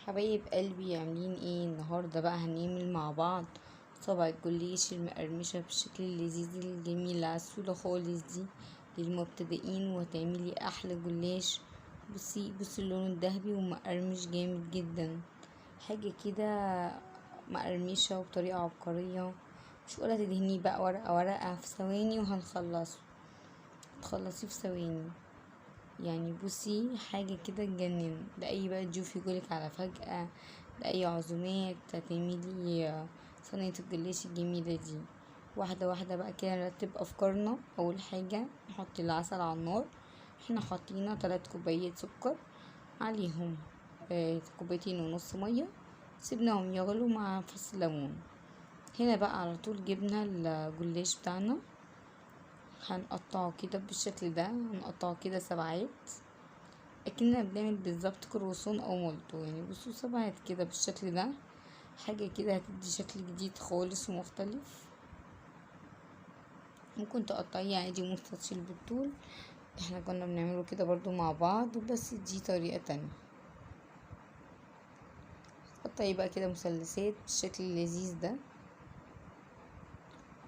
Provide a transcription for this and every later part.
حبايب قلبي عاملين ايه النهارده؟ بقى هنعمل مع بعض طبق الجلاش المقرمشه بالشكل اللذيذ الجميل العسولة خالص دي للمبتدئين، وهتعملي احلى جلاش. بصي اللون الذهبي ومقرمش جامد جدا، حاجه كده مقرمشه وبطريقه عبقريه. مش ولا تدهنيه بقى ورقه ورقه في ثواني تخلصيه في ثواني. يعني بصي حاجة كده تجنن، لأي بقى ضيوف يجولك على فجأة، لأي عزومات هتعملي صينية الجلاش الجميلة دي. واحدة واحدة بقى كده نرتب أفكارنا. أول حاجة نحط العسل على النار. احنا حاطينه 3 كوبايات سكر، عليهم 2.5 كوبايات مية، سيبناهم يغلوا مع فص ليمون. هنا بقى على طول جبنا الجلاش بتاعنا، هنقطعه كده بالشكل ده، هنقطعه كده سبعات اكننا بنعمل بالظبط كروسون او مولتو. يعني بصوا سبعات كده بالشكل ده، حاجة كده هتدي شكل جديد خالص ومختلف. ممكن تقطعيه عادي مستطيل بالطول، احنا كنا بنعمله كده برضو مع بعض، بس دي طريقة تانية. تقطعي بقى كده مثلثات بالشكل اللذيذ ده.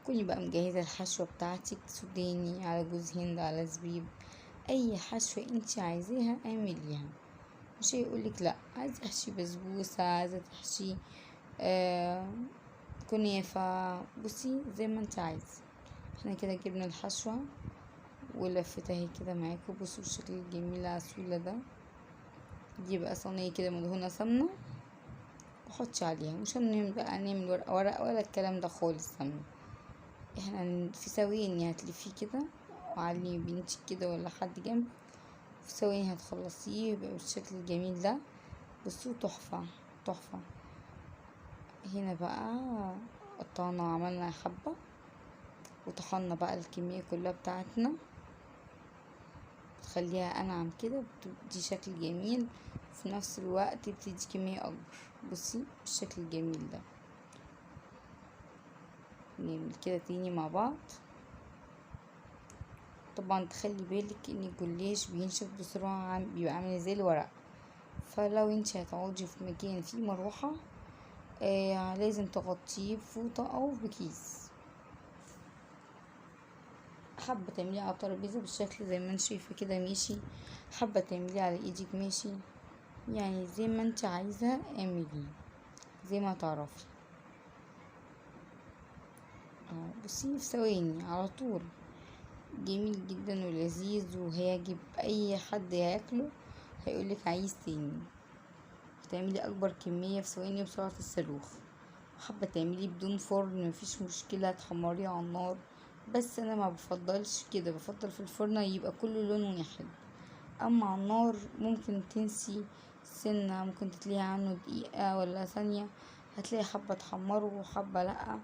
كوني بقى مجهزة الحشوة بتاعتك، سوداني على جوز هند على زبيب، اي حشوة انتي عايزاها اعمليها. مش هيقولك لا عايزة تحشي بسبوسة، عايزة تحشي كنافة، بصي زي ما انت عايزة. احنا كده جبنا الحشوة ولفتها اهي كده معاكم، بصوا الشكل الجميل العسولة ده. دي بقى صينية كده مدهونة سمنة، وحطي عليها. مش هنعمل بقى نعمل ورقة ورقة ولا الكلام ده خالص، سمنة. احنا في ثواني هتلفيه كده وعلي بنتك كده ولا حد جنب، في ثواني هتخلصيه يبقى بالشكل الجميل ده. بصوا تحفة تحفة. هنا بقى قطعنا وعملنا حبة، وطحنا بقى الكمية كلها بتاعتنا، بتخليها انعم كده، بتدي شكل جميل، وفي نفس الوقت بتدي كمية اكبر. بصي بالشكل الجميل ده. نعمل كده تاني مع بعض. طبعا تخلي بالك ان الجلاش بينشف بسرعة، بيبقى عامل زي الورق. فلو انت هتقعدي في مكان فيه مروحة لازم تغطيه بفوطة او بكيس. حابة تعمليه على الترابيزة بالشكل زي ما انت شايفة كده ماشي، حابة تعمليه على ايدك ماشي، يعني زي ما انت عايزة اعمليه زي ما تعرفي. بصي في ثواني على طول، جميل جدا ولذيذ، وهيعجب اي حد هياكله هيقولك عايز تاني. بتعملي اكبر كمية في ثواني بسرعة الصاروخ. حابة تعمليه بدون فرن مفيش مشكلة، تحمريه على النار، بس انا ما بفضلش كده، بفضل في الفرن يبقى كله لون واحد. اما على النار ممكن تنسي سنة، ممكن تتليها عنه دقيقة ولا ثانية، هتلاقي حبة تحمره وحبة لأ.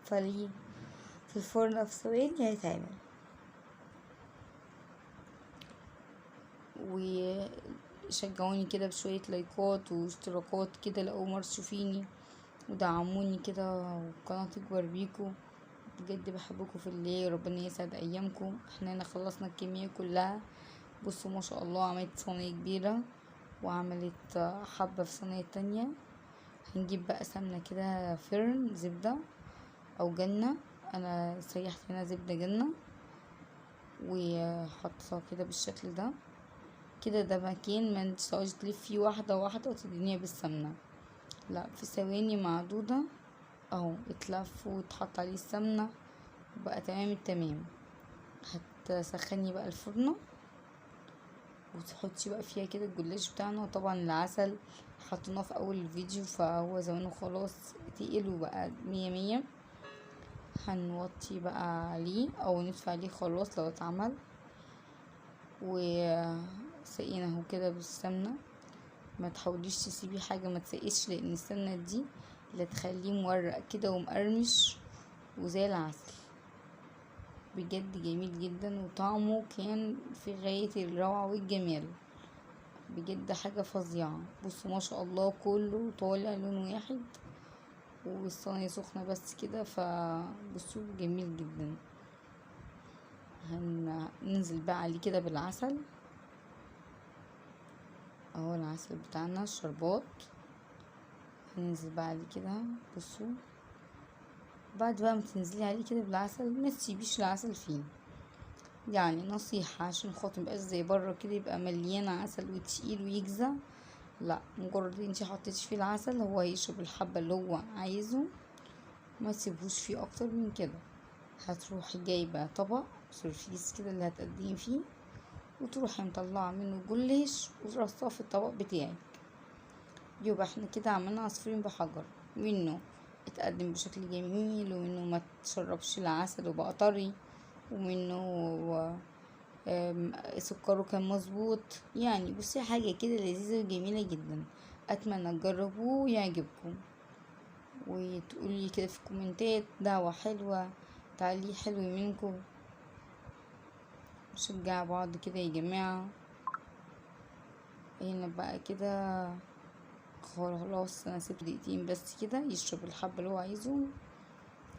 فليه في الفرن في ثواني هيتعمل. وشجعوني كده بشوية لايكات واشتراكات كده لأول مرة تشوفيني، ودعموني كده والقناة تكبر بيكو. بجد بحبكم في الله، ربنا يسعد ايامكم. احنا هنا خلصنا الكمية كلها. بصوا ما شاء الله، عملت صينية كبيرة وعملت حبة في صينية تانية. هنجيب بقى سمنة كده فرن زبدة او جنة، انا سيحت هنا زبدة جنة وحطها كده بالشكل ده. كده ده مكان ما انتش تقعدي تلفي واحدة واحدة وتدهنيها بالسمنة، لا في ثواني معدودة اهو اتلف واتحط عليه السمنة وبقى تمام التمام. هتسخني بقى الفرنة وتحطي بقى فيها كده الجلاش بتاعنا. وطبعا العسل حطيناه في اول الفيديو فهو زمانه خلاص تقيل وبقى مية مية. هنوطي بقى عليه او نطفي عليه خلاص لو اتعمل. وسقيناه كده بالسمنة. ما تحاوليش تسيبي حاجة ما تسقيش، لان السمنة دي اللي تخليه مورق كده ومقرمش وزي العسل. بجد جميل جدا، وطعمه كان في غاية الروعة والجمال، بجد حاجة فظيعة. بصوا ما شاء الله كله طالع لون واحد، والصينية سخنة بس كده، فبصوا جميل جدا. هننزل بقى عليه كده بالعسل اهو، العسل بتاعنا الشربات. هننزل بقى عليه كده. بصوا بعد بقى ما تنزلي عليه كده بالعسل، ما تسيبيش العسل فيه، يعني نصيحة عشان خاطر ميبقاش زي بره كده يبقى مليان عسل وتقيل ويجزع. لا، مجرد انتي حطيتش فيه العسل هو هيشرب الحبة اللي هو عايزه، ما تسيبوش فيه اكتر من كده. هتروحي جايبة طبق سرفيس كده اللي هتقدمي فيه، وتروحي مطلعة منه جلاش ورصاه في الطبق بتاعك. يبقى احنا كده عملنا عصفورين بحجر، منه اتقدم بشكل جميل، ومنه ما تشربش العسل وبقى طري، ومنه سكره كان مظبوط. يعني بصي حاجة كده لذيذة وجميلة جدا. اتمنى تجربوه ويعجبكم، وتقولي كده في الكومنتات دعوة حلوة، تعليق حلو منكم. نشجع بعض كده يا جماعة. هنا بقى كده خلاص، انا سيبت دقيقتين بس كده يشرب الحبة اللي هو عايزه.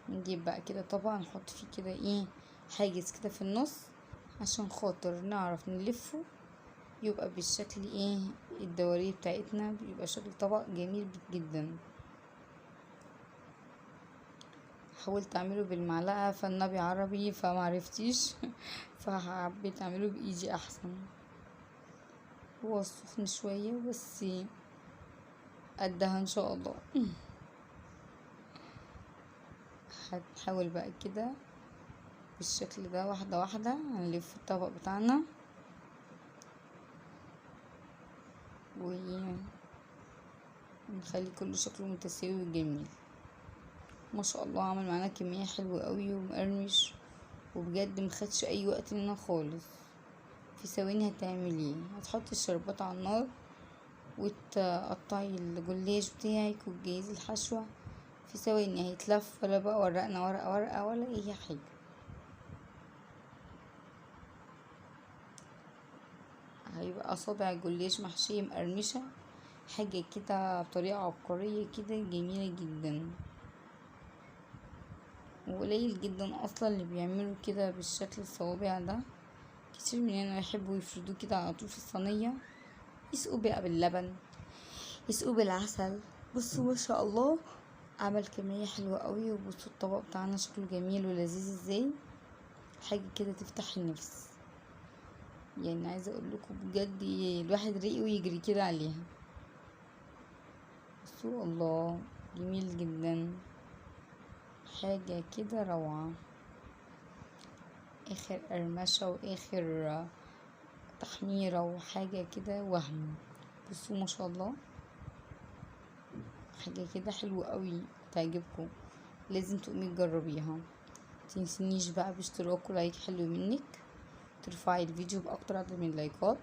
نجيب بقى كده طبعا نحط فيه كده ايه حاجز كده في النص، عشان خاطر نعرف نلفه يبقى بالشكل ايه الدورية بتاعتنا، بيبقى شكل طبق جميل جدا. حاولت اعمله بالمعلقة فالنبي عربي فمعرفتيش فحبيت اعمله بايدي احسن. هو سخن شوية بس قدها ان شاء الله. هنحاول بقى كده بالشكل ده واحدة واحدة هنلف الطبق بتاعنا، ونخلي كل شكله متساوي وجميل. ما شاء الله عمل معانا كمية حلوة قوي ومقرمش، وبجد مخدش اي وقت لنا خالص. في ثواني هتعمليه، هتحطي الشربات على النار وتقطعي الجلاش بتاعك وتجهزي الحشوة، في ثواني هيتلف. ولا بقى ورقنا ورقة ورقة ولا اي حاجة. هيبقى اصابع الجلاش محشية مقرمشة، حاجة كده بطريقة عبقرية كده جميلة جدا. وقليل جدا اصلا اللي بيعملوا كده بالشكل الصوابع ده. كتير مننا يحبوا يفردوه كده على طول في الصينية، يسقوا بقى باللبن، يسقوا بالعسل. بصوا ما شاء الله عمل كمية حلوة قوي. وبصوا الطبق بتاعنا شكله جميل ولذيذ ازاي، حاجة كده تفتح النفس. يعني عايزة اقول لكم بجد الواحد ريقه ويجري كده عليها. بصوا الله جميل جدا، حاجة كده روعة. اخر قرمشة واخر تحميرة وحاجة كده وهم. بصوا ما شاء الله حاجة كده حلوة قوي تعجبكم، لازم تقومي تجربيها. متنسينيش بقى باشتراك ولايك حلو منك، ترفعي الفيديو باكتر عدد من اللايكات.